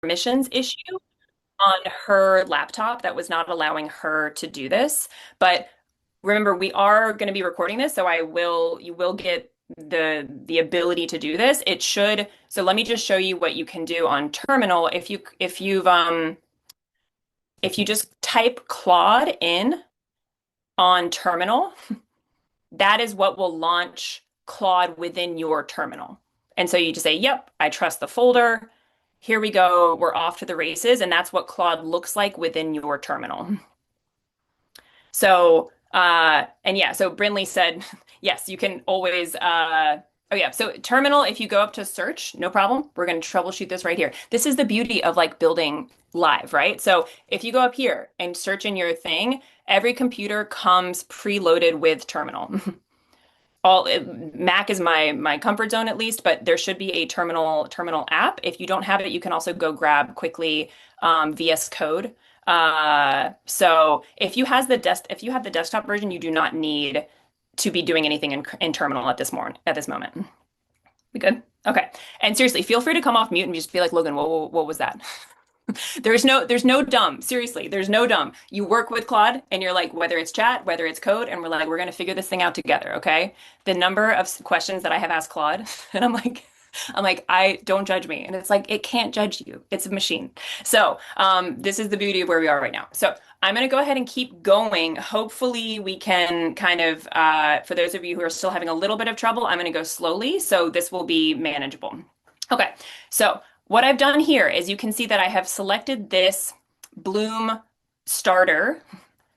permissions issue on her laptop that was not allowing her to do this. But remember, we are going to be recording this, so you will get the ability to do this. It should, so let me just show you what you can do on terminal. If you just type Claude in on terminal, that is what will launch Claude within your terminal. And so you just say, yep, I trust the folder. Here we go. We're off to the races. And that's what Claude looks like within your terminal. So, and yeah, so Brinley said, yes, you can always, oh yeah, so terminal, if you go up to search, no problem. We're going to troubleshoot this right here. This is the beauty of like building live, right? So if you go up here and search in your thing, every computer comes preloaded with terminal. Mac is my comfort zone at least, but there should be a terminal app. If you don't have it, you can also go grab quickly VS Code. So if you have the desktop version, you do not need to be doing anything in terminal at this moment. We good? Okay. And seriously, feel free to come off mute and just be like, Logan, what was that? There's no dumb. Seriously, there's no dumb. You work with Claude and you're like, whether it's chat, whether it's code, and we're like, we're gonna figure this thing out together, okay? The number of questions that I have asked Claude, and I don't judge me. And it's like, it can't judge you. It's a machine. So this is the beauty of where we are right now. So I'm gonna go ahead and keep going. Hopefully we can kind of, for those of you who are still having a little bit of trouble, I'm gonna go slowly, so this will be manageable. Okay, so what I've done here is you can see that I have selected this Bloom starter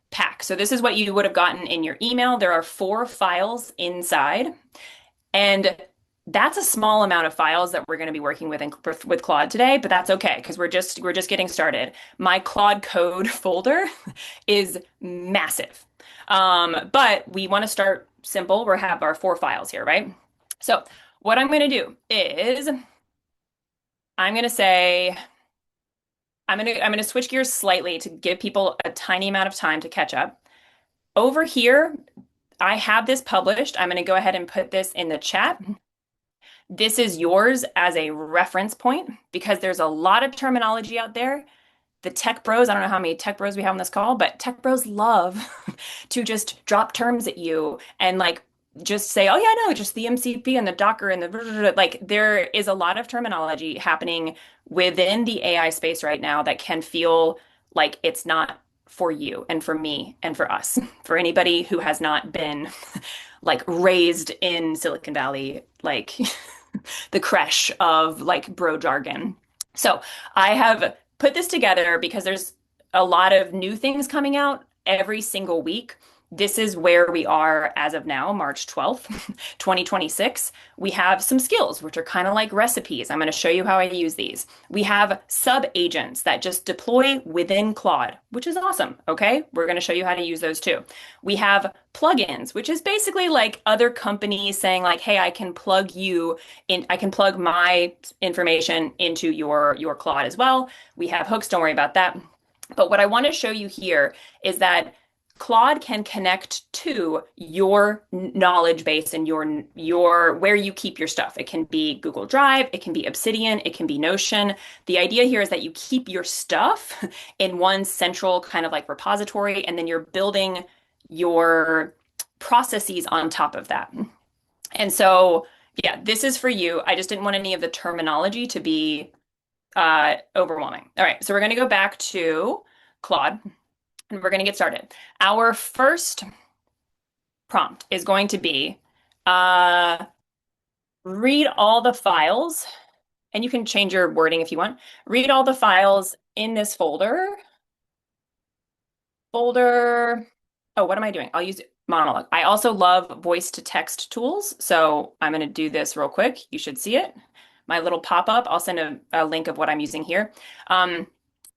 pack. So this is what you would have gotten in your email. There are 4 files inside, and that's a small amount of files that we're going to be working with Claude today, but that's okay because we're just getting started. My Claude Code folder is massive. But we want to start simple. We have our 4 files here, right? So what I'm going to do is I'm going to say, I'm going to switch gears slightly to give people a tiny amount of time to catch up. Over here, I have this published. I'm going to go ahead and put this in the chat. This is yours as a reference point because there's a lot of terminology out there. The tech bros, I don't know how many tech bros we have on this call, but tech bros love to just drop terms at you and like just say, oh yeah, no, just the MCP and the Docker and the like there is a lot of terminology happening within the AI space right now that can feel like it's not for you and for me and for us, for anybody who has not been like raised in Silicon Valley, like the creche of like bro jargon. So I have put this together because there's a lot of new things coming out every single week. This is where we are as of now, March 12th, 2026. We have some skills, which are kind of like recipes. I'm going to show you how I use these. We have sub agents that just deploy within Claude, which is awesome. Okay. We're going to show you how to use those too. We have plugins, which is basically like other companies saying like, hey, I can plug you in, I can plug my information into your Claude as well. We have hooks. Don't worry about that. But what I want to show you here is that Claude can connect to your knowledge base and your where you keep your stuff. It can be Google Drive, it can be Obsidian, it can be Notion. The idea here is that you keep your stuff in one central kind of like repository, and then you're building your processes on top of that. And so, yeah, this is for you. I just didn't want any of the terminology to be overwhelming. All right, so we're going to go back to Claude. And we're going to get started. Our first prompt is going to be read all the files, and you can change your wording if you want. Read all the files in this folder. Oh, what am I doing? I'll use monologue. I also love voice to text tools, so I'm going to do this real quick. You should see it. My little pop-up. I'll send a link of what I'm using here.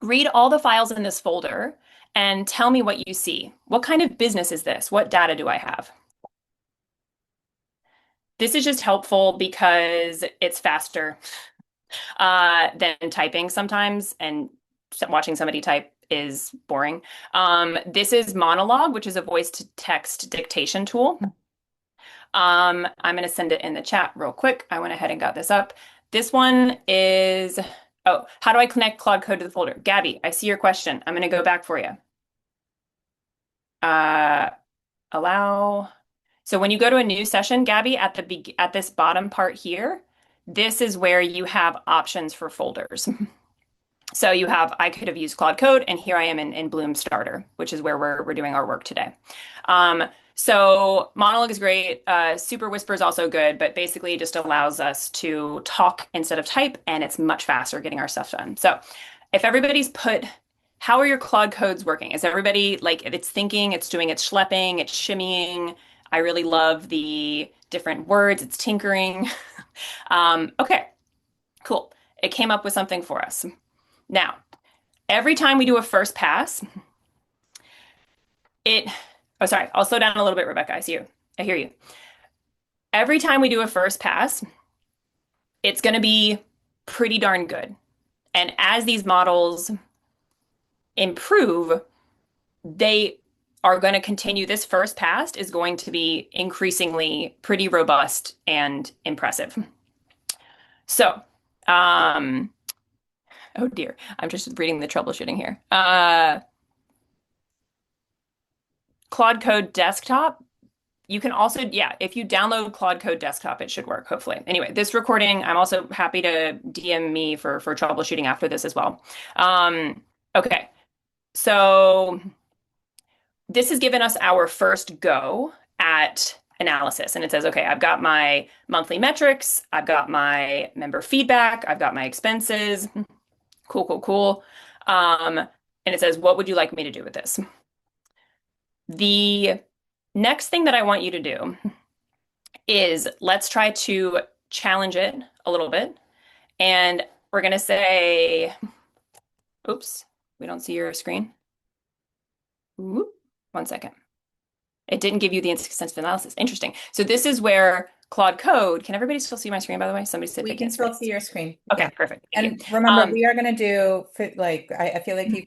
Read all the files in this folder and tell me what you see. What kind of business is this? What data do I have? This is just helpful because it's faster than typing sometimes, and watching somebody type is boring. This is Monologue, which is a voice to text dictation tool. I'm going to send it in the chat real quick. I went ahead and got this up. This one is Oh, how do I connect Claude Code to the folder? Gabby, I see your question. I'm going to go back for you. Uh, allow. So when you go to a new session, Gabby, at this bottom part here, this is where you have options for folders. So you have, I could have used Claude Code, and here I am in Bloom Starter, which is where we're doing our work today. Um, so Monologue is great. Super Whisper is also good, but basically it just allows us to talk instead of type, and it's much faster getting our stuff done. So if everybody's put, how are your Claude codes working? Is everybody like, if it's thinking, it's doing its schlepping, it's shimmying? I really love the different words, it's tinkering. Okay, cool. It came up with something for us. Now, every time we do a first pass, it, oh, sorry, I'll slow down a little bit, Rebecca. I see you. I hear you. Every time we do a first pass, it's going to be pretty darn good. And as these models improve, they are going to continue. This first pass is going to be increasingly pretty robust and impressive. So, um, oh dear, I'm just reading the troubleshooting here. Claude Code Desktop. You can also, yeah, if you download Claude Code Desktop, it should work, hopefully. Anyway, this recording, I'm also happy to DM me for troubleshooting after this as well. Okay, so this has given us our first go at analysis. And it says, okay, I've got my monthly metrics, I've got my member feedback, I've got my expenses. Cool, cool, cool. And it says, what would you like me to do with this? The next thing that I want you to do is let's try to challenge it a little bit. And we're going to say, oops, we don't see your screen. Ooh, 1 second. It didn't give you the extensive analysis. Interesting. So this is where Claude Code, can everybody still see my screen, by the way? Somebody said We they can can't still screen. see your screen. Okay, Yeah. perfect. Thank And you. remember, we are going to do like I feel like you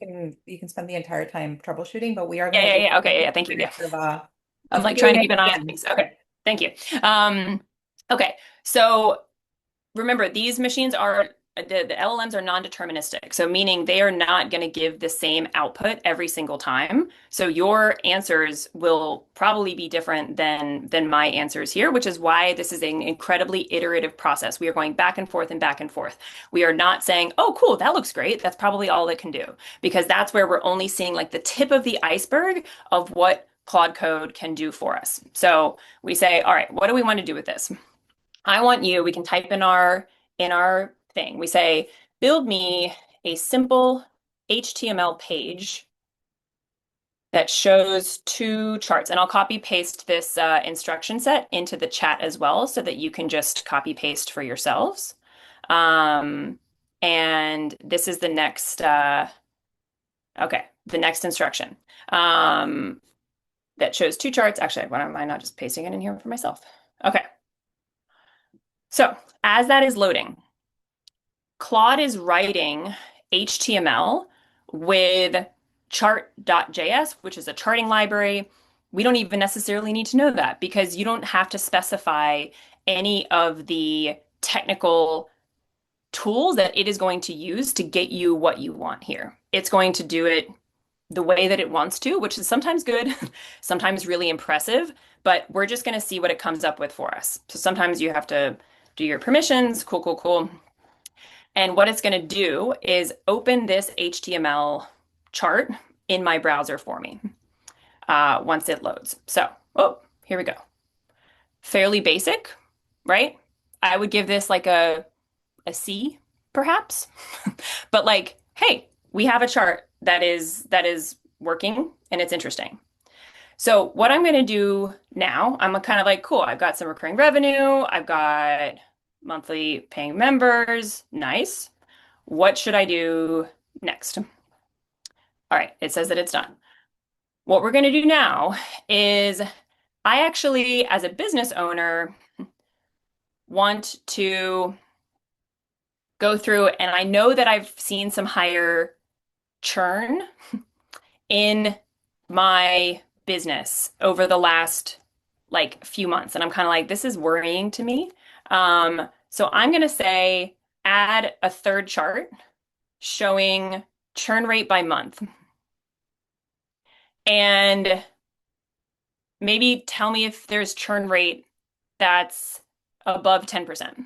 can spend the entire time troubleshooting, but we are going Yeah, to yeah, do yeah. Okay, yeah, thank you. Yeah. minutes I'm of like trying Q&A to at keep an eye the on end. things. Okay, thank you. Okay, so remember, these machines are the LLMs are non-deterministic, so meaning they are not going to give the same output every single time. So your answers will probably be different than my answers here, which is why this is an incredibly iterative process. We are going back and forth and back and forth. We are not saying, "Oh, cool, that looks great. That's probably all it can do," because that's where we're only seeing like the tip of the iceberg of what Claude Code can do for us. So we say, "All right, what do we want to do with this?" I want you, we can type in our thing. We say, build me a simple HTML page that shows two charts. And I'll copy paste this instruction set into the chat as well so that you can just copy paste for yourselves. Um, and this is the next, okay, the next instruction that shows two charts. Actually, why am I not just pasting it in here for myself? Okay. So as that is loading, Claude is writing HTML with chart.js, which is a charting library. We don't even necessarily need to know that because you don't have to specify any of the technical tools that it is going to use to get you what you want here. It's going to do it the way that it wants to, which is sometimes good, sometimes really impressive, but we're just going to see what it comes up with for us. So sometimes you have to do your permissions. Cool, cool, cool. And what it's going to do is open this HTML chart in my browser for me once it loads. So, oh, here we go. Fairly basic, right? I would give this like a C, perhaps. But like, hey, we have a chart that is working and it's interesting. So what I'm going to do now, I'm kind of like, cool, I've got some recurring revenue, I've got monthly paying members, nice. What should I do next? All right, it says that it's done. What we're going to do now is I actually, as a business owner, want to go through, and I know that I've seen some higher churn in my business over the last like few months. And I'm kind of like, this is worrying to me. So I'm going to say add a third chart showing churn rate by month. And maybe tell me if there's churn rate that's above 10%,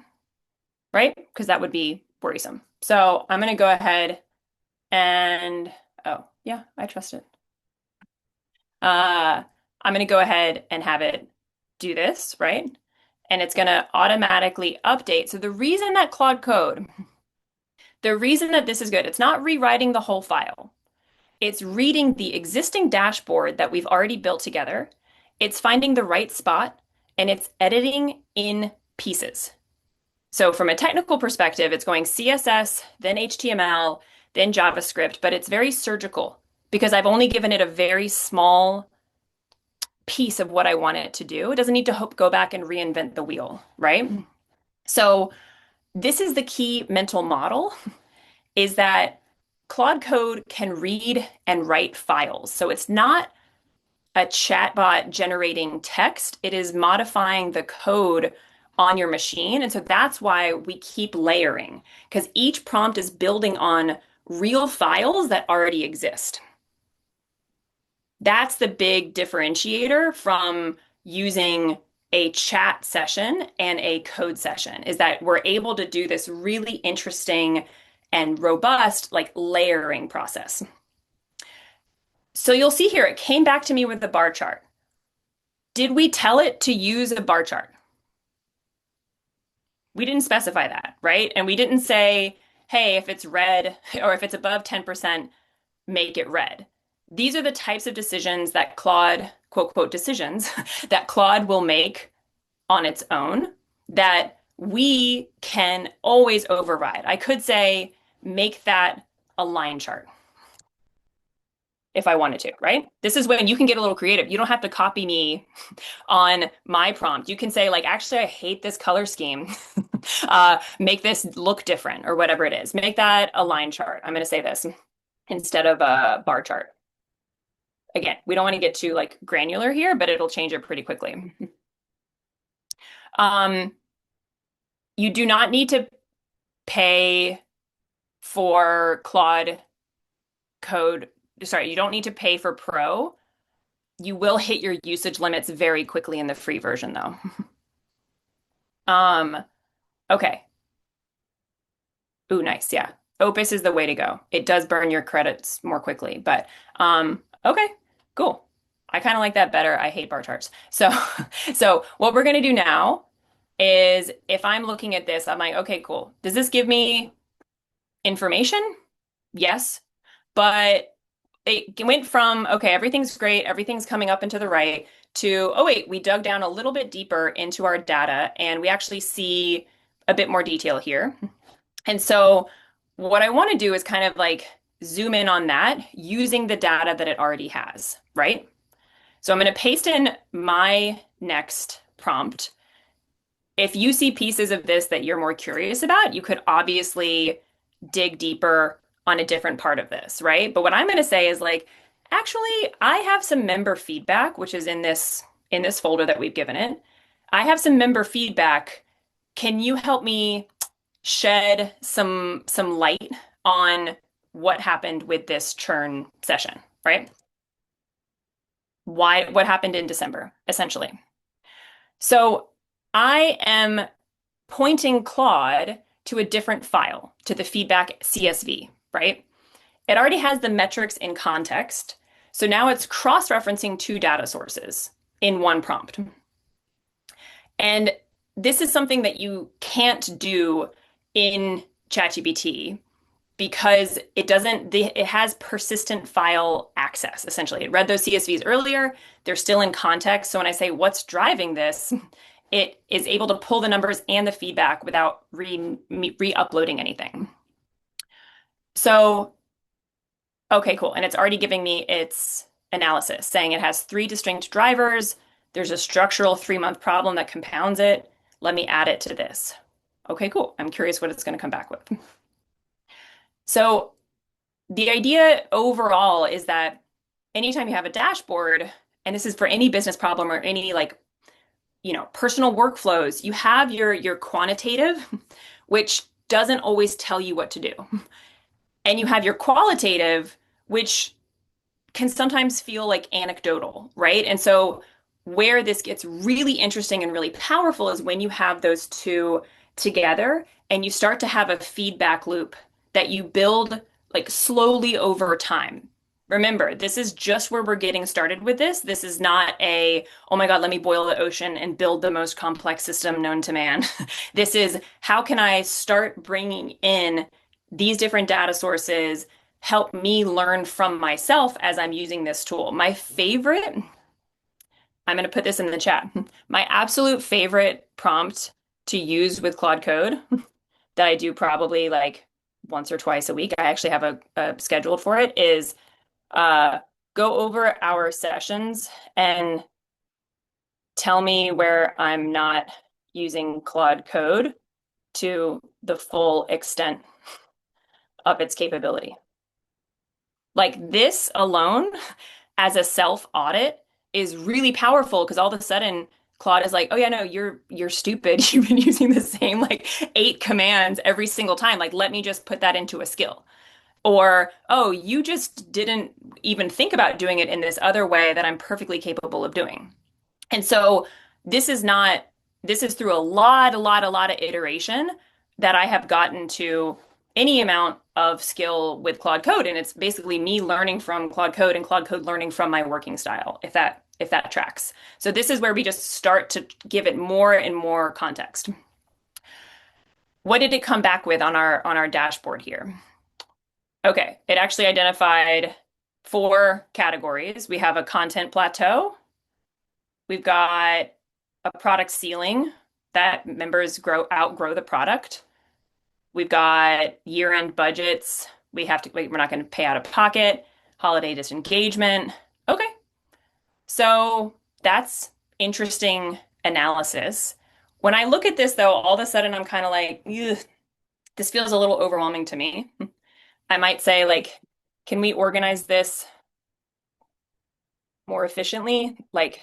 right? Because that would be worrisome. So I'm going to go ahead and, oh, yeah, I trust it. I'm going to go ahead and have it do this, right? And it's going to automatically update. So the reason that this is good, it's not rewriting the whole file. It's reading the existing dashboard that we've already built together. It's finding the right spot and it's editing in pieces. So from a technical perspective, it's going CSS, then HTML, then JavaScript, but it's very surgical because I've only given it a very small piece of what I want it to do. It doesn't need to go back and reinvent the wheel, right? So this is the key mental model is that Claude Code can read and write files. So it's not a chatbot generating text, it is modifying the code on your machine. And so that's why we keep layering, because each prompt is building on real files that already exist. That's the big differentiator from using a chat session and a code session, is that we're able to do this really interesting and robust, like layering process. So you'll see here, it came back to me with the bar chart. Did we tell it to use a bar chart? We didn't specify that, right? And we didn't say, hey, if it's red or if it's above 10%, make it red. These are the types of decisions that Claude, quote, quote, decisions that Claude will make on its own that we can always override. I could say, make that a line chart if I wanted to, right? This is when you can get a little creative. You don't have to copy me on my prompt. You can say, like, actually, I hate this color scheme. Make this look different or whatever it is. Make that a line chart. I'm going to say this instead of a bar chart. Again, we don't want to get too like granular here, but it'll change it pretty quickly. Um, you do not need to pay for Claude Code. Sorry, you don't need to pay for Pro. You will hit your usage limits very quickly in the free version, though. Um, okay. Ooh, nice. Yeah. Opus is the way to go. It does burn your credits more quickly, but okay, cool. I kind of like that better. I hate bar charts. So, so what we're gonna do now is if I'm looking at this, I'm like, okay, cool. Does this give me information? Yes. But it went from, okay, everything's great, everything's coming up and to the right, to, oh, wait, we dug down a little bit deeper into our data and we actually see a bit more detail here. And so what I want to do is kind of like zoom in on that using the data that it already has, right? So I'm going to paste in my next prompt. If you see pieces of this that you're more curious about, you could obviously dig deeper on a different part of this, right? But what I'm going to say is like, actually, I have some member feedback, which is in this folder that we've given it. I have some member feedback. Can you help me shed some light on what happened with this churn session, right? What happened in December, essentially. So I am pointing Claude to a different file, to the feedback CSV, right? It already has the metrics in context. So now it's cross-referencing two data sources in one prompt. And this is something that you can't do in ChatGPT because it has persistent file access, essentially. It read those CSVs earlier, they're still in context. So when I say what's driving this, it is able to pull the numbers and the feedback without re-uploading anything. So, okay, cool. And it's already giving me its analysis, saying it has three distinct drivers. There's a structural 3-month problem that compounds it. Let me add it to this. Okay, cool. I'm curious what it's going to come back with. So the idea overall is that anytime you have a dashboard, and this is for any business problem or any like, personal workflows, you have your quantitative, which doesn't always tell you what to do. And you have your qualitative, which can sometimes feel like anecdotal, right? And so where this gets really interesting and really powerful is when you have those two together and you start to have a feedback loop that you build like slowly over time. Remember, this is just where we're getting started with this. This is not a, oh my God, let me boil the ocean and build the most complex system known to man. This is how can I start bringing in these different data sources, help me learn from myself as I'm using this tool. My favorite, I'm going to put this in the chat. My absolute favorite prompt to use with Claude Code that I do probably like once or twice a week. I actually have a scheduled for it is uh, go over our sessions and tell me where I'm not using Claude Code to the full extent of its capability. Like this alone as a self audit is really powerful because all of a sudden Claude is like, "Oh yeah, no, you're stupid. You've been using the same like 8 commands every single time. Like let me just put that into a skill." Or, "Oh, you just didn't even think about doing it in this other way that I'm perfectly capable of doing." And so this is not, this is through a lot of iteration that I have gotten to any amount of skill with Claude Code. And it's basically me learning from Claude Code and Claude Code learning from my working style, if that tracks. So this is where we just start to give it more and more context. What did it come back with on our dashboard here? Okay, it actually identified 4 categories. We have a content plateau. We've got a product ceiling that members outgrow the product. We've got year-end budgets. We're not going to pay out of pocket. Holiday disengagement. Okay. So that's interesting analysis. When I look at this though, all of a sudden I'm kind of like, "Ugh, this feels a little overwhelming to me." I might say like, can we organize this more efficiently? Like,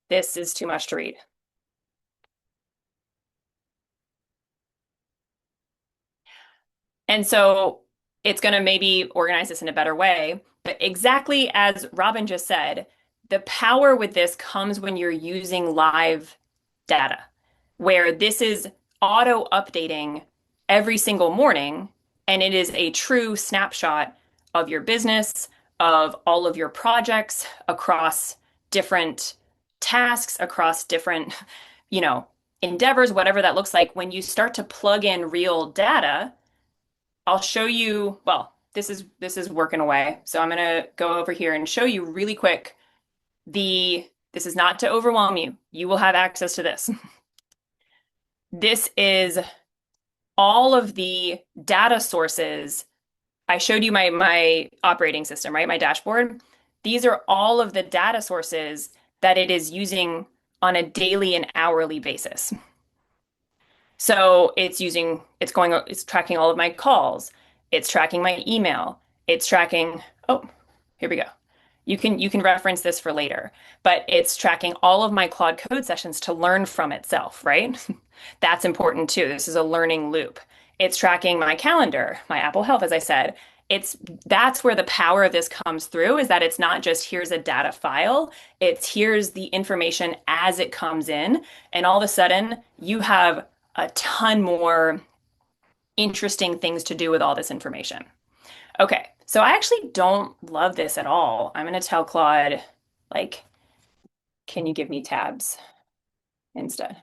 this is too much to read. And so it's going to maybe organize this in a better way. But exactly as Robin just said, the power with this comes when you're using live data, where this is auto updating every single morning, and it is a true snapshot of your business, of all of your projects across different tasks, across different, you know, endeavors, whatever that looks like. When you start to plug in real data, I'll show you, well, this is working away. So I'm gonna go over here and show you really quick this is not to overwhelm you. You will have access to this. This is all of the data sources. I showed you my operating system, right? My dashboard. These are all of the data sources that it is using on a daily and hourly basis. So it's tracking all of my calls. It's tracking my email. It's tracking, oh, here we go. You can reference this for later, but it's tracking all of my Claude Code sessions to learn from itself, right? That's important too. This is a learning loop. It's tracking my calendar, my Apple Health, as I said. It's That's where the power of this comes through, is that it's not just here's a data file, it's here's the information as it comes in, and all of a sudden you have a ton more interesting things to do with all this information. Okay, so I actually don't love this at all. I'm going to tell Claude, like, can you give me tabs instead?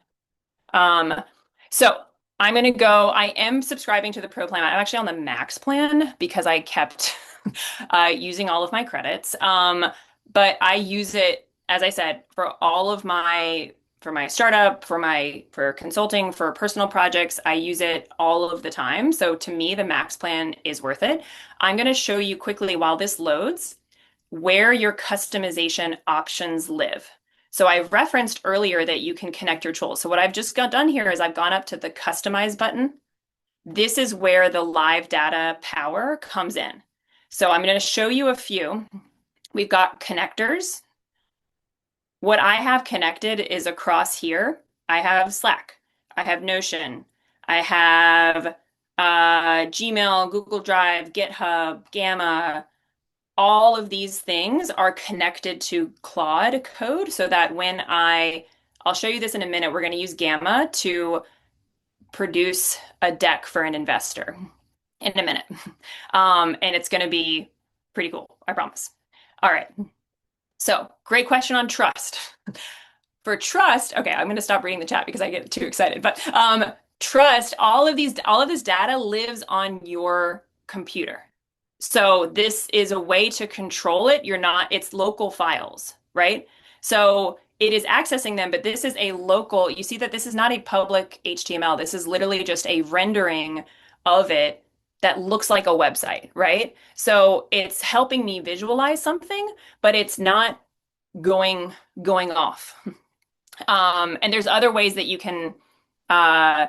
Um, so I'm going to go, I am subscribing to the Pro plan. I'm actually on the Max plan because I kept using all of my credits. But I use it, as I said, for my startup, for consulting, for personal projects. I use it all of the time. So to me, the Max plan is worth it. I'm going to show you quickly while this loads where your customization options live. So I referenced earlier that you can connect your tools. So what I've just got done here is I've gone up to the customize button. This is where the live data power comes in. So I'm going to show you a few. We've got connectors. What I have connected is across here. I have Slack. I have Notion. I have Gmail, Google Drive, GitHub, Gamma, all of these things are connected to Claude Code so that I'll show you this in a minute. We're going to use Gamma to produce a deck for an investor in a minute. And it's going to be pretty cool, I promise. All right. So, great question on trust. For trust, okay, I'm going to stop reading the chat because I get too excited. But trust, all of this data lives on your computer. So this is a way to control it. It's local files, right? So it is accessing them, but this is a local, you see that this is not a public HTML. This is literally just a rendering of it that looks like a website, right? So it's helping me visualize something, but it's not going going off. And there's other ways that you can uh,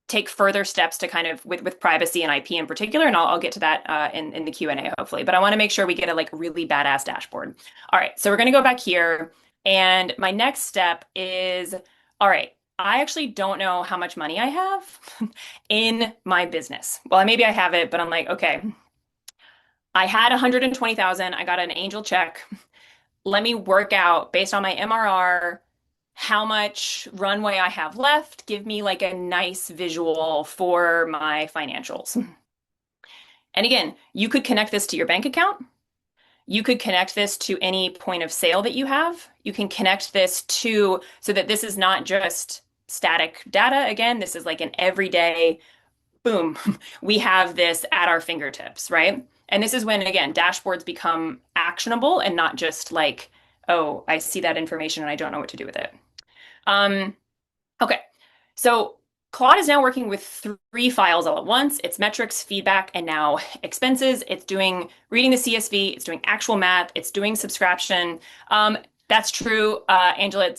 take further steps to kind of with privacy and IP in particular, and I'll get to that in the Q&A hopefully. But I want to make sure we get a like really badass dashboard. All right, so we're gonna go back here, and my next step is, all right, I actually don't know how much money I have in my business. Well, maybe I have it, but I'm like, okay, I had 120,000. I got an angel check. Let me work out based on my MRR how much runway I have left. Give me like a nice visual for my financials. And again, you could connect this to your bank account. You could connect this to any point of sale that you have. You can connect this to so that this is not just static data. Again, this is like an everyday boom, we have this at our fingertips, right? And this is when, again, dashboards become actionable and not just like, oh, I see that information and I don't know what to do with it. Um, okay, so Claude is now working with three files all at once. It's metrics, feedback, and now expenses. It's doing reading the CSV. It's doing actual math. It's doing subtraction. That's true, Angela.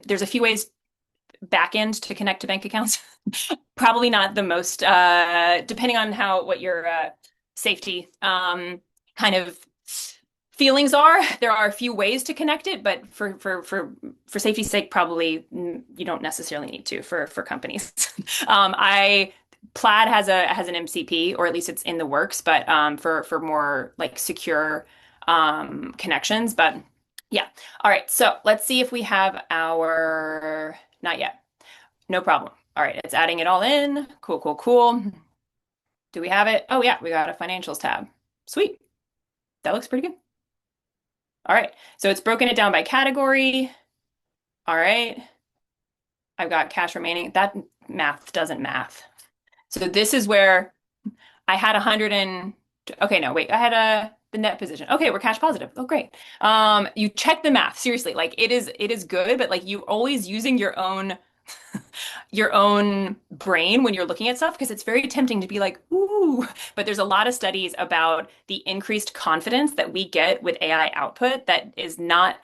There's a few ways back end to connect to bank accounts. Probably not the most, depending on what your safety kind of feelings are. There are a few ways to connect it, but for safety's sake, probably you don't necessarily need to for companies. I Plaid has an MCP, or at least it's in the works, but for more like secure connections. But yeah, all right. So let's see if we have our not yet. No problem. All right, it's adding it all in. Cool, cool, cool. Do we have it? Oh yeah, we got a financials tab. Sweet. That looks pretty good. All right, so it's broken it down by category. All right. I've got cash remaining. That math doesn't math. So this is where I had 100 and okay, no, wait. I had the net position. Okay, we're cash positive. Oh, great. You check the math. Seriously, like it is good, but like you always using your own brain when you're looking at stuff because it's very tempting to be like, ooh, but there's a lot of studies about the increased confidence that we get with AI output that is not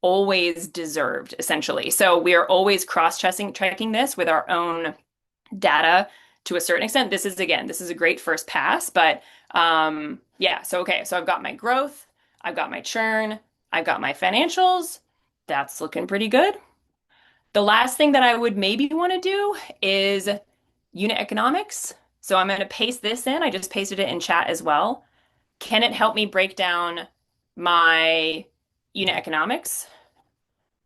always deserved, essentially. So we are always checking this with our own data to a certain extent. This is a great first pass, but yeah, so okay, so I've got my growth, I've got my churn, I've got my financials. That's looking pretty good. The last thing that I would maybe want to do is unit economics. So I'm going to paste this in. I just pasted it in chat as well. Can it help me break down my unit economics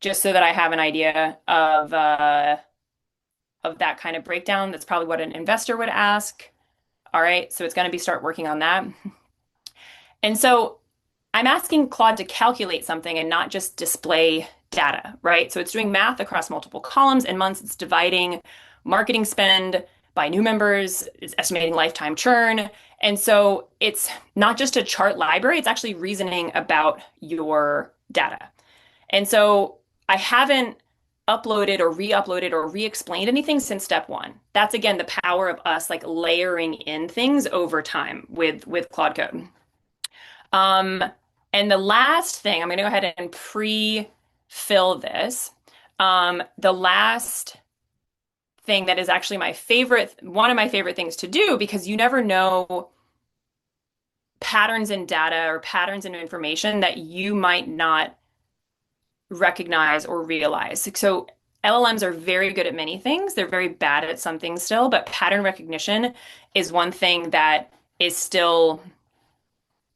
just so that I have an idea of that kind of breakdown? That's probably what an investor would ask. All right, so it's going to be start working on that. And so I'm asking Claude to calculate something and not just display data, right? So it's doing math across multiple columns and months. It's dividing marketing spend by new members, it's estimating lifetime churn. And so it's not just a chart library, it's actually reasoning about your data. And so I haven't uploaded or re-uploaded or re-explained anything since step one. That's again the power of us like layering in things over time with Claude Code. Um, and the last thing, I'm going to go ahead and pre-fill this. The last thing that is actually one of my favorite things to do, because you never know patterns in data or patterns in information that you might not recognize or realize. So LLMs are very good at many things. They're very bad at some things still, but pattern recognition is one thing that is still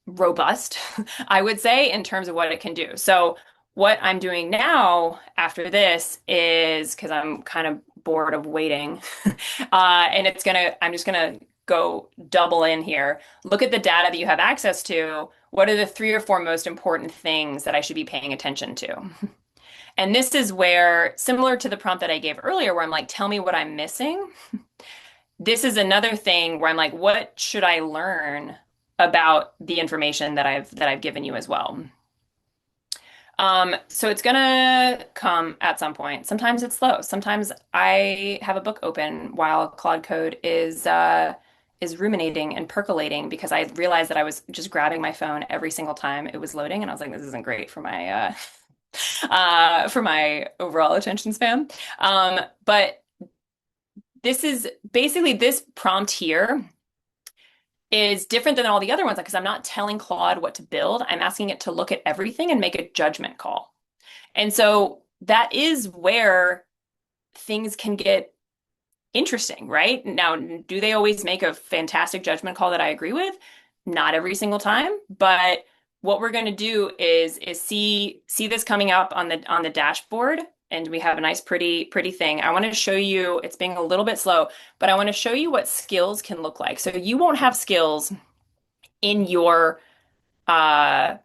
robust, I would say, in terms of what it can do. So what I'm doing now after this is because I'm kind of bored of waiting, and I'm just gonna go double in here. Look at the data that you have access to. What are the three or four most important things that I should be paying attention to? And this is where, similar to the prompt that I gave earlier, where I'm like, tell me what I'm missing. This is another thing where I'm like, what should I learn about the information that I've given you as well? So it's gonna come at some point. Sometimes it's slow. Sometimes I have a book open while Claude Code is ruminating and percolating because I realized that I was just grabbing my phone every single time it was loading, and I was like, this isn't great for my overall attention span. But this is basically this prompt here is different than all the other ones because I'm not telling Claude what to build. I'm asking it to look at everything and make a judgment call. And so that is where things can get interesting, right? Now, do they always make a fantastic judgment call that I agree with? Not every single time, but what we're going to do is see this coming up on the dashboard, and we have a nice pretty thing. I want to show you, it's being a little bit slow, but I want to show you what skills can look like. So you won't have skills in your uh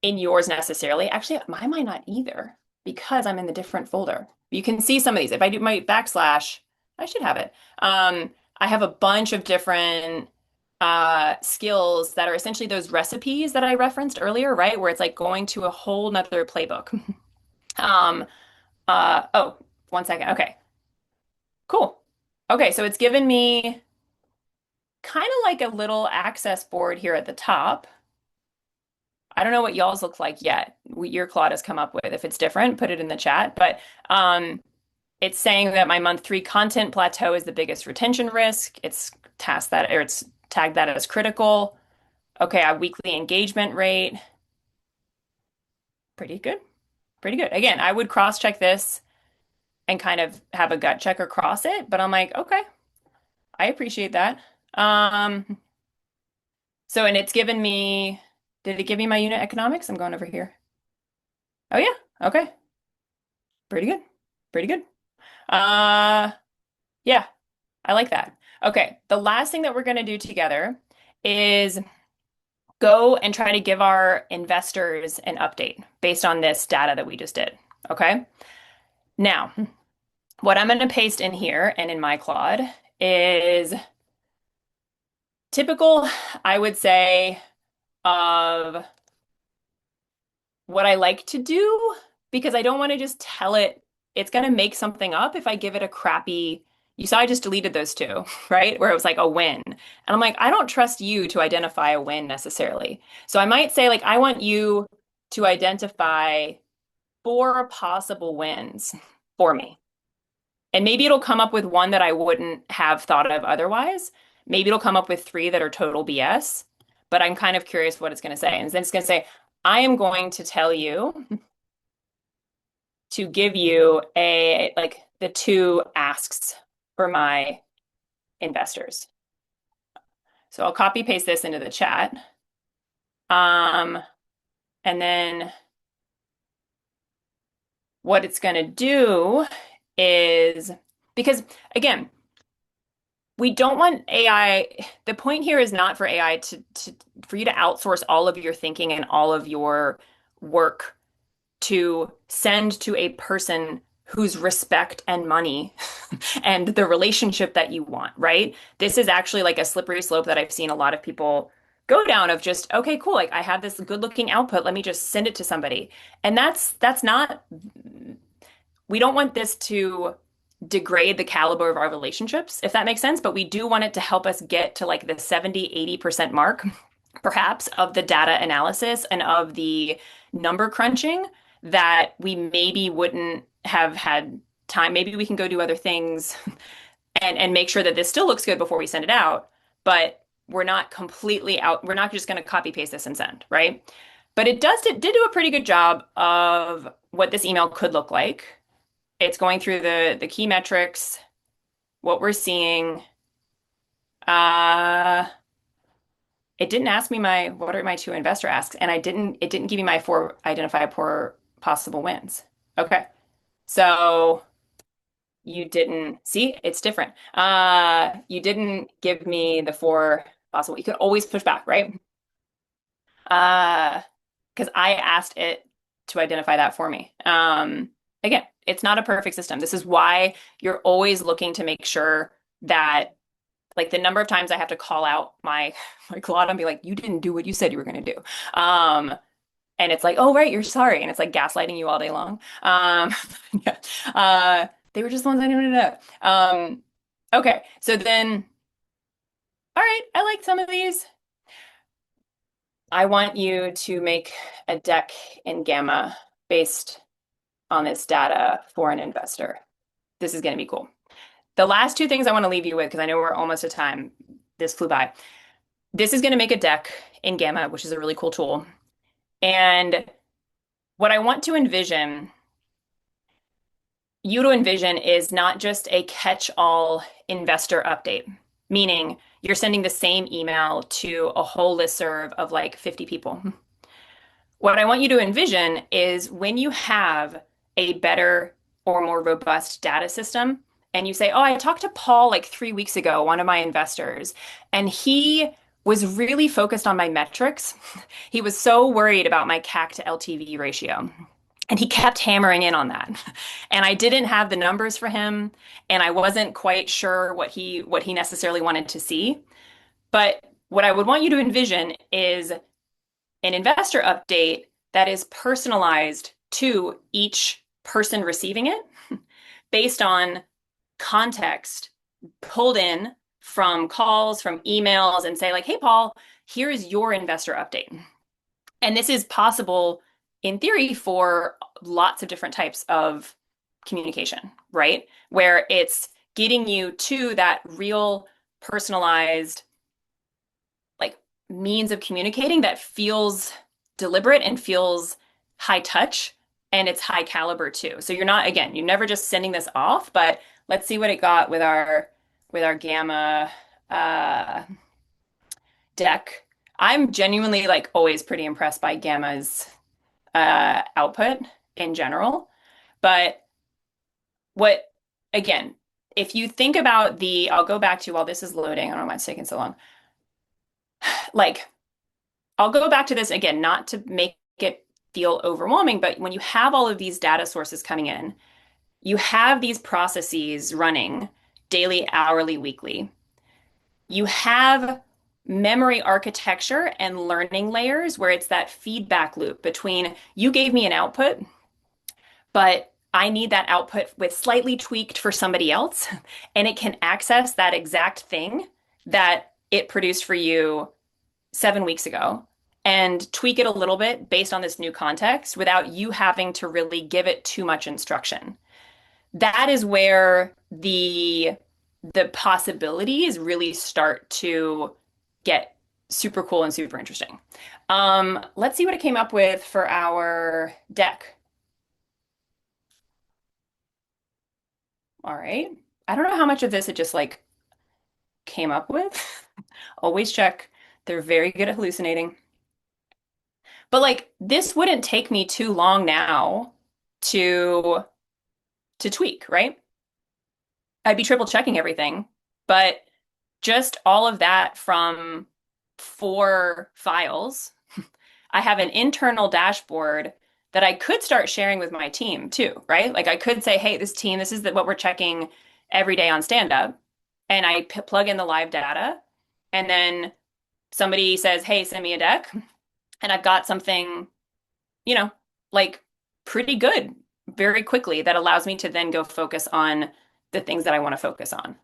in yours necessarily. Actually, mine might not either because I'm in the different folder. You can see some of these. If I do my backslash, I should have it. I have a bunch of different skills that are essentially those recipes that I referenced earlier, right? Where it's like going to a whole nother playbook. Um, oh, one second. Okay, cool. Okay, so it's given me kind of like a little access board here at the top. I don't know what y'all's look like yet. Your Claude has come up with. If it's different, put it in the chat. But it's saying that my month three content plateau is the biggest retention risk. It's tagged that as critical. Okay, a weekly engagement rate. Pretty good. Pretty good. Again, I would cross-check this and kind of have a gut check across it, but I'm like, okay, I appreciate that. Um, so and it's given me, did it give me my unit economics? I'm going over here. Oh yeah, okay. Pretty good. Pretty good. Uh, yeah, I like that. Okay, the last thing that we're gonna do together is go and try to give our investors an update based on this data that we just did. Okay. Now, what I'm going to paste in here and in my Claude is typical, I would say, of what I like to do because I don't want to just tell it it's going to make something up if I give it a crappy. You saw I just deleted those two, right? Where it was like a win. And I'm like, I don't trust you to identify a win necessarily. So I might say, like, I want you to identify four possible wins for me. And maybe it'll come up with one that I wouldn't have thought of otherwise. Maybe it'll come up with three that are total BS, but I'm kind of curious what it's going to say. And then it's going to say, I am going to tell you to give you like the two asks for my investors. So I'll copy paste this into the chat. Um, and then what it's going to do is because again, we don't want AI. The point here is not for AI for you to outsource all of your thinking and all of your work to send to a person whose respect and money and the relationship that you want, right? This is actually like a slippery slope that I've seen a lot of people go down of just, okay, cool, like I have this good looking output, let me just send it to somebody. And that's not, we don't want this to degrade the caliber of our relationships, if that makes sense, but we do want it to help us get to like the 70-80% mark, perhaps, of the data analysis and of the number crunching that we maybe wouldn't have had time. Maybe we can go do other things and make sure that this still looks good before we send it out, but we're not completely out. We're not just going to copy paste this and send, right? But it did do a pretty good job of what this email could look like. It's going through the key metrics, what we're seeing. Uh, it didn't ask me my what are my two investor asks, and it didn't give me my four identify poor possible wins. Okay. So you didn't see, it's different. You didn't give me the four possible. You can always push back, right? Because I asked it to identify that for me. Again, it's not a perfect system. This is why you're always looking to make sure that, like, the number of times I have to call out my Claude and be like, you didn't do what you said you were going to do. Um, and it's like, oh, right, you're sorry. And it's like gaslighting you all day long. Yeah. They were just the ones I didn't know. Okay. So then, all right, I like some of these. I want you to make a deck in Gamma based on this data for an investor. This is going to be cool. The last two things I want to leave you with, because I know we're almost at time. This flew by. This is going to make a deck in Gamma, which is a really cool tool. And what I want to envision, you to envision, is not just a catch-all investor update, meaning you're sending the same email to a whole listserv of like 50 people. What I want you to envision is when you have a better or more robust data system, and you say, oh, I talked to Paul like 3 weeks ago, one of my investors, and he was really focused on my metrics. He was so worried about my CAC to LTV ratio. And he kept hammering in on that. And I didn't have the numbers for him, and I wasn't quite sure what he necessarily wanted to see. But what I would want you to envision is an investor update that is personalized to each person receiving it based on context pulled in from calls, from emails, and say, like, hey, Paul, here is your investor update. And this is possible in theory for lots of different types of communication, right? Where it's getting you to that real personalized, like, means of communicating that feels deliberate and feels high touch, and it's high caliber too. So you're not, again, you're never just sending this off, but let's see what it got with our Gamma uh, deck. I'm genuinely like always pretty impressed by Gamma's output in general. But what, again, if you think about I'll go back to while this is loading. I don't know why it's taking so long. Like, I'll go back to this again, not to make it feel overwhelming, but when you have all of these data sources coming in, you have these processes running daily, hourly, weekly. You have memory architecture and learning layers where it's that feedback loop between you gave me an output, but I need that output with slightly tweaked for somebody else, and it can access that exact thing that it produced for you 7 weeks ago and tweak it a little bit based on this new context without you having to really give it too much instruction. That is where the possibilities really start to get super cool and super interesting. Let's see what it came up with for our deck. All right. I don't know how much of this it just like came up with. Always check. They're very good at hallucinating. But like this wouldn't take me too long now to tweak, right? I'd be triple checking everything, but just all of that from 4 files. I have an internal dashboard that I could start sharing with my team too, right? Like I could say, hey, this team, this is what we're checking every day on stand up. And I plug in the live data. And then somebody says, hey, send me a deck. And I've got something, you know, like pretty good very quickly that allows me to then go focus on the things that I want to focus on.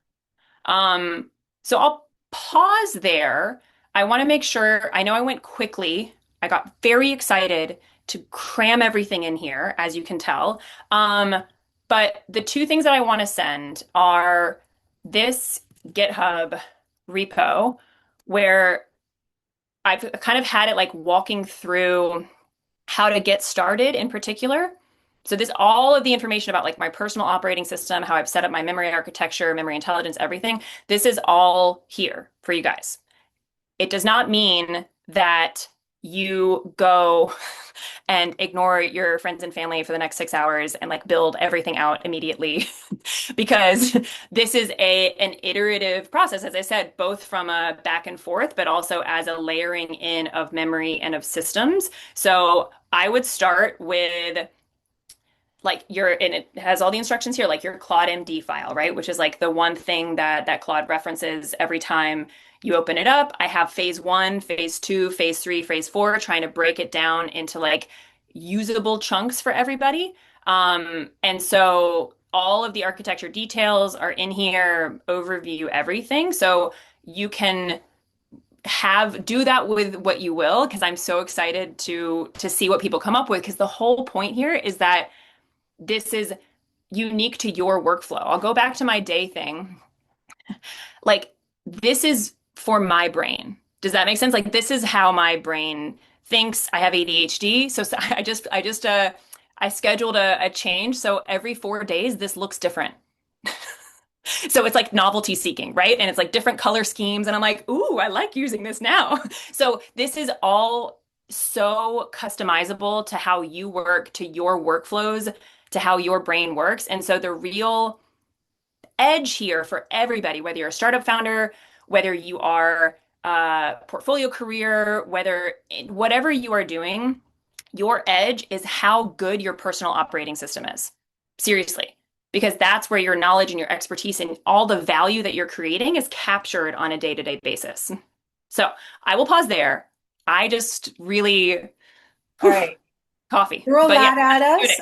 So I'll pause there. I want to make sure, I know I went quickly. I got very excited to cram everything in here, as you can tell. But the two things that I want to send are this GitHub repo where I've kind of had it like walking through how to get started in particular. So this all of the information about like my personal operating system, how I've set up my memory architecture, memory intelligence, everything, this is all here for you guys. It does not mean that you go and ignore your friends and family for the next 6 hours and like build everything out immediately because this is an iterative process, as I said, both from a back and forth, but also as a layering in of memory and of systems. So I would start with like your, and it has all the instructions here, like your Claude MD file, right? Which is like the one thing that Claude references every time you open it up. I have phase one, phase two, phase three, phase four, trying to break it down into like usable chunks for everybody. And so all of the architecture details are in here, overview everything. So you can do that with what you will, because I'm so excited to see what people come up with. Because the whole point here is that this is unique to your workflow. I'll go back to my day thing. Like, this is for my brain. Does that make sense? Like, this is how my brain thinks. I have ADHD. So I scheduled a change. So every 4 days, this looks different. So it's like novelty seeking, right? And it's like different color schemes. And I'm like, ooh, I like using this now. So this is all so customizable to how you work, to your workflows, to how your brain works. And so the real edge here for everybody, whether you're a startup founder, whether you are a portfolio career, whatever you are doing, your edge is how good your personal operating system is. Seriously. Because that's where your knowledge and your expertise and all the value that you're creating is captured on a day-to-day basis. So I will pause there. I just really, All whew, right. coffee. Throw But yeah, that at do us. it.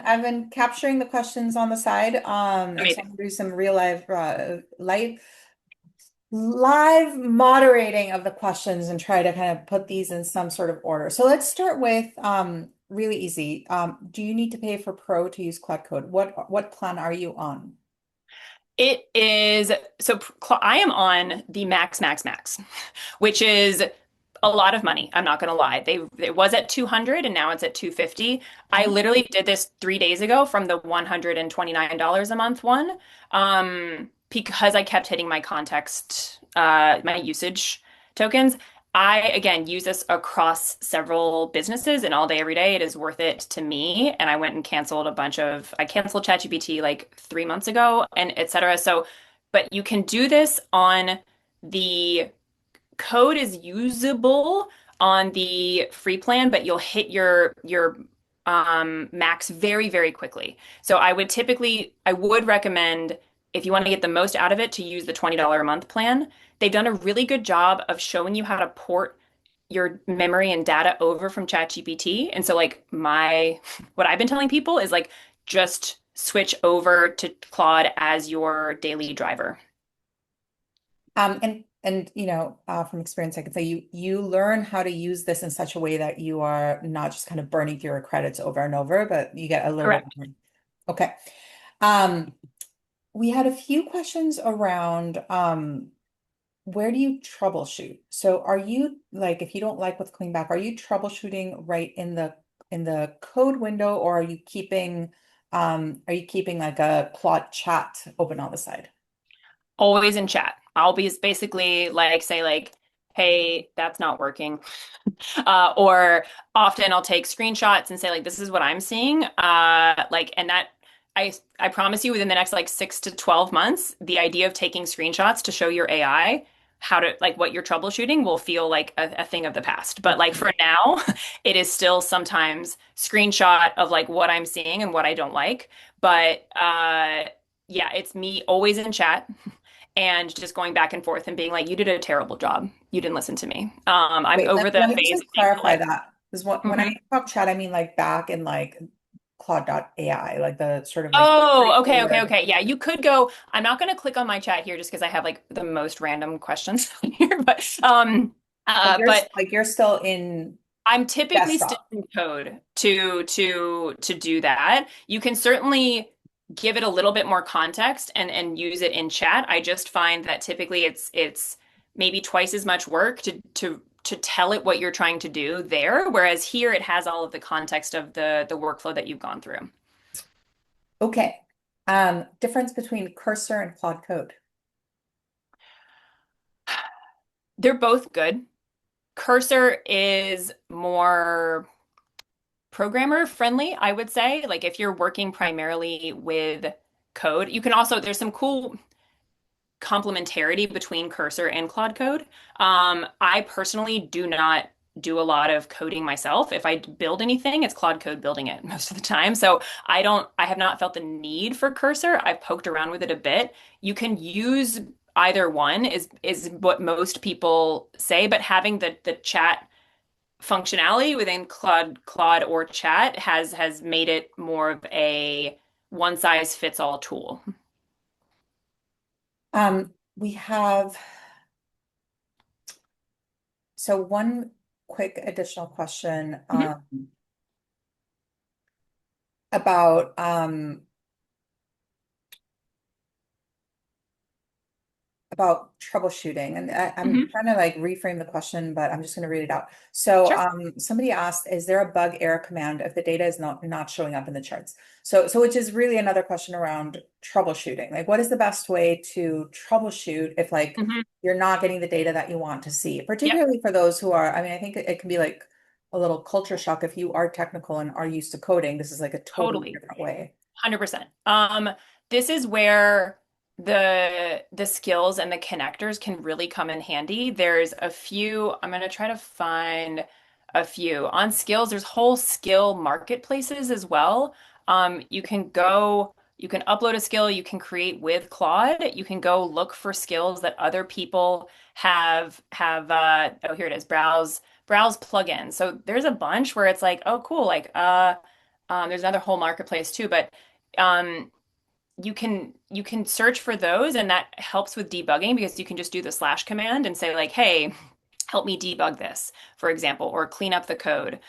I've been capturing the questions on the side. And so I'm Amazing. gonna do some real live moderating of the questions and try to kind of put these in some sort of order. So let's start with really easy. Do you need to pay for Pro to use Claude Code? What plan are you on? It is so I am on the max, which is a lot of money. I'm not going to lie. It was at 200 and now it's at 250. I Mhm. literally did this 3 days ago from the $129 a month one, because I kept hitting my context, my usage tokens. I again use this across several businesses and all day, every day. It is worth it to me. And I went and I canceled ChatGPT like 3 months ago and et cetera. So, but you can do this on the code is usable on the free plan, but you'll hit your max very, very quickly. So I would recommend if you want to get the most out of it to use the $20 a month plan. They've done a really good job of showing you how to port your memory and data over from ChatGPT. And so like what I've been telling people is like just switch over to Claude as your daily driver. And from experience, I can say you learn how to use this in such a way that you are not just kind of burning through your credits over and over, but you get a little bit Correct. more. Okay. Um, we had a few questions around where do you troubleshoot? So are you like if you don't like what's coming back, are you troubleshooting right in the code window or are you keeping like a Claude chat open on the side? Always in chat. I'll be basically like say like, hey, that's not working. Or often I'll take screenshots and say like, this is what I'm seeing. And that I promise you within the next like 6 to 12 months, the idea of taking screenshots to show your AI how to like what you're troubleshooting will feel like a thing of the past. But like for now, it is still sometimes screenshot of like what I'm seeing and what I don't like. But yeah, it's me always in chat and just going back and forth and being like, you did a terrible job. You didn't listen to me. I'm Wait, over the let me phase just of being clarify polite. that. Because when I Mhm. talk chat, I mean like back in like Claude.ai, like the sort of like Oh, okay, okay, straightforward. okay. Yeah, you could go. I'm not going to click on my chat here just because I have like the most random questions here, but Like you're still in I'm typically still desktop. in code to do that. You can certainly give it a little bit more context and use it in chat. I just find that typically it's maybe twice as much work to tell it what you're trying to do there, whereas here it has all of the context of the workflow that you've gone through. Okay. Difference between Cursor and Claude Code. They're both good. Cursor is more programmer friendly, I would say. Like if you're working primarily with code, you can also, there's some cool complementarity between Cursor and Claude Code. I personally do not do a lot of coding myself. If I build anything, it's Claude Code building it most of the time. So I have not felt the need for Cursor. I've poked around with it a bit. You can use either one is what most people say, but having the chat functionality within Claude or chat has made it more of a one size fits all tool. We have, so one quick additional question Mhm, about troubleshooting. And I'm mhm. trying to like reframe the question, but I'm just going to read it out. So Sure. somebody asked, is there a bug error command if the data is not showing up in the charts? So which is really another question around troubleshooting. Like what is the best way to troubleshoot if like Mhm. you're not getting the data that you want to see, Yep. particularly for those who are, I mean, I think it can be like a little culture shock if you are technical and are used to coding. This is like a totally Totally. different way. 100%. This is where the skills and the connectors can really come in handy. There's a few, I'm going to try to find a few. On skills, there's whole skill marketplaces as well. You can upload a skill, you can create with Claude, you can go look for skills that other people have oh here it is, browse plugins. So there's a bunch where it's like, oh cool, like there's another whole marketplace too, but um, you can search for those, and that helps with debugging because you can just do the slash command and say like, hey, help me debug this, for example, or clean up the code.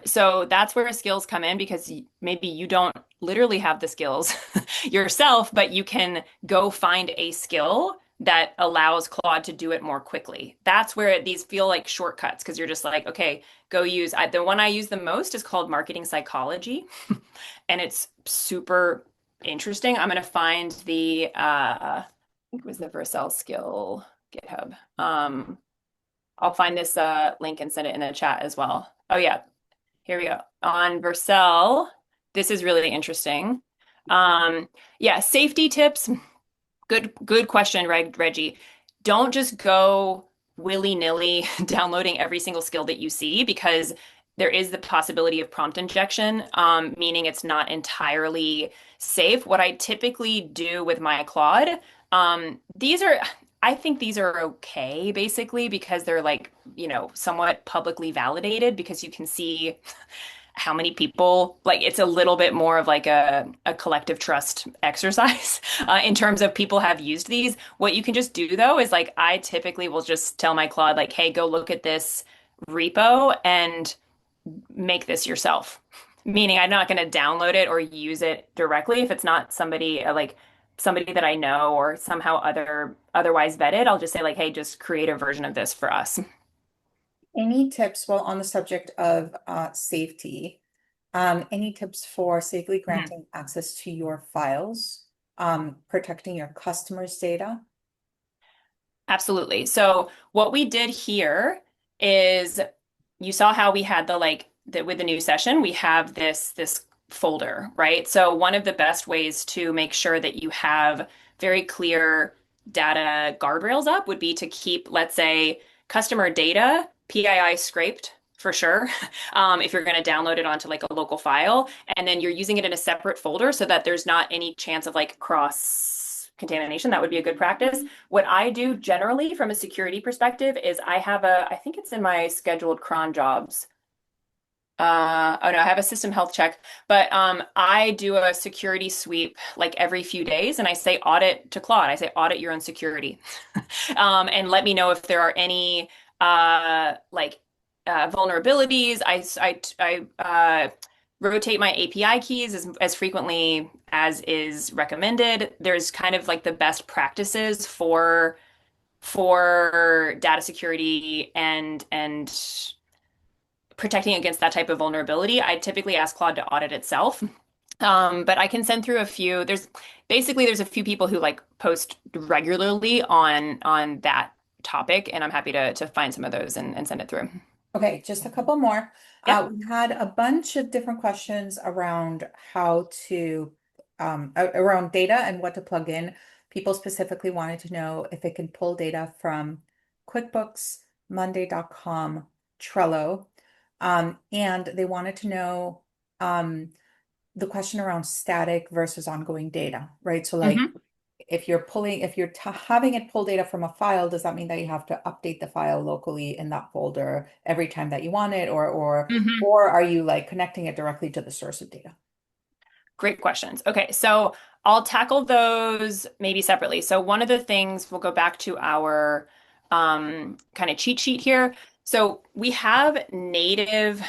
So that's where skills come in because maybe you don't literally have the skills yourself, but you can go find a skill that allows Claude to do it more quickly. That's where these feel like shortcuts because you're just like, okay, go use the one I use the most is called marketing psychology, and it's super interesting. I'm gonna find the I think it was the Vercel skill GitHub. I'll find this link and send it in the chat as well. Oh yeah, here we go. On Vercel, this is really interesting. Um, yeah, safety tips. Good question, Reggie. Don't just go willy-nilly downloading every single skill that you see because there is the possibility of prompt injection, meaning it's not entirely safe. What I typically do with my Claude, I think these are okay, basically, because they're like, somewhat publicly validated because you can see how many people like it's a little bit more of like a collective trust exercise in terms of people have used these. What you can just do though is like I typically will just tell my Claude like, hey, go look at this repo and make this yourself. Meaning I'm not going to download it or use it directly if it's not somebody like somebody that I know or somehow otherwise vetted. I'll just say like, hey, just create a version of this for us. Any tips, well, on the subject of safety, any tips for safely Mhm. granting access to your files, protecting your customers' data? Absolutely. So what we did here is you saw how we had the like that with the new session, we have this folder, right? So one of the best ways to make sure that you have very clear data guardrails up would be to keep, let's say, customer data PII scraped for sure. If you're going to download it onto like a local file, and then you're using it in a separate folder so that there's not any chance of like cross contamination, that would be a good practice. What I do generally from a security perspective is I think it's in my scheduled cron jobs. Oh no, I have a system health check, but I do a security sweep like every few days, and I say audit to Claude. I say audit your own security, and let me know if there are any vulnerabilities. I rotate my API keys as frequently as is recommended. There's kind of like the best practices for for data security and protecting against that type of vulnerability, I typically ask Claude to audit itself. But I can send through a few. There's a few people who like post regularly on that topic, and I'm happy to find some of those and send it through. Okay, just a couple more. Yep. We had a bunch of different questions around how to around data and what to plug in. People specifically wanted to know if it can pull data from QuickBooks, Monday.com, Trello, and they wanted to know the question around static versus ongoing data, right? So like Hmm. if you're t having it pull data from a file, does that mean that you have to update the file locally in that folder every time that you want it, Hmm. or are you like connecting it directly to the source of data? Great questions. Okay, so I'll tackle those maybe separately. So one of the things we'll go back to our kind of cheat sheet here. So we have native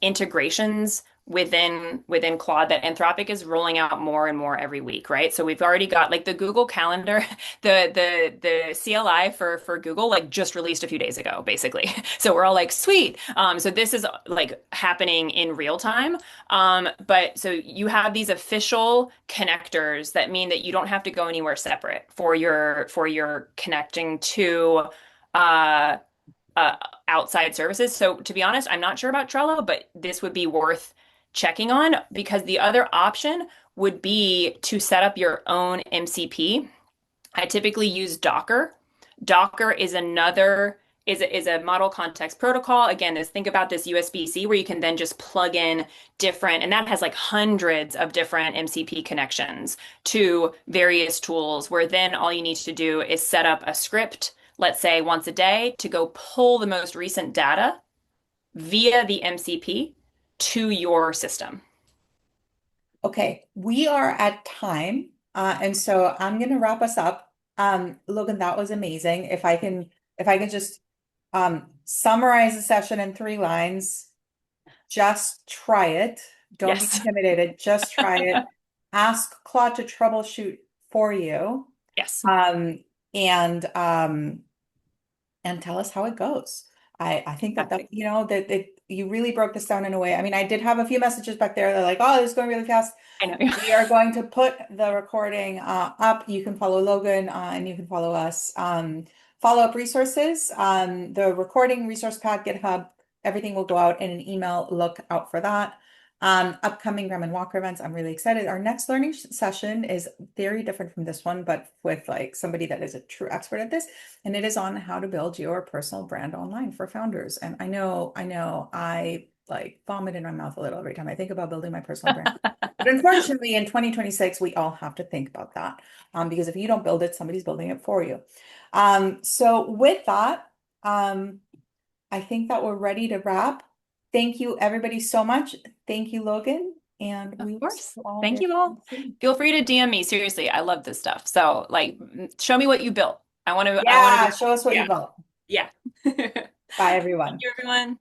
integrations within Claude that Anthropic is rolling out more and more every week, right? So we've already got like the Google Calendar, the CLI for Google like just released a few days ago, basically. So we're all like, sweet. So this is like happening in real time. But so you have these official connectors that mean that you don't have to go anywhere separate for your connecting to uh, uh, outside services. So to be honest, I'm not sure about Trello, but this would be worth checking on because the other option would be to set up your own MCP. I typically use Docker. Docker is another is a model context protocol. Again, think about this USB-C where you can then just plug in different, and that has like hundreds of different MCP connections to various tools where then all you need to do is set up a script, let's say once a day, to go pull the most recent data via the MCP to your system. Okay, we are at time, and so I'm going to wrap us up. Logan, that was amazing. If I can just summarize the session in 3 lines, just try it. Don't be Yes. intimidated. Just try it. Ask Claude to troubleshoot for you, Yes. um, and um, and tell us how it goes. I think that Exactly. that you really broke this down in a way. I mean, I did have a few messages back there. They're like, "Oh, this is going really fast." I know. We are going to put the recording up. You can follow Logan and you can follow us. Follow-up resources, the recording resource pad, GitHub, everything will go out in an email. Look out for that. Upcoming Graham and Walker events. I'm really excited. Our next learning session is very different from this one, but with like somebody that is a true expert at this. And it is on how to build your personal brand online for founders. And I like vomit in my mouth a little every time I think about building my personal brand. But unfortunately, in 2026, we all have to think about that because if you don't build it, somebody's building it for you. So with that, um, I think that we're ready to wrap. Thank you, everybody, so much. Thank you, Logan, and Of we will see course. you all Thank very you all. soon. Feel free to DM me. Seriously, I love this stuff. So, like, show me what you built. I want to Yeah, be, show us what you yeah, built. yeah. Bye, Thank everyone. you, everyone.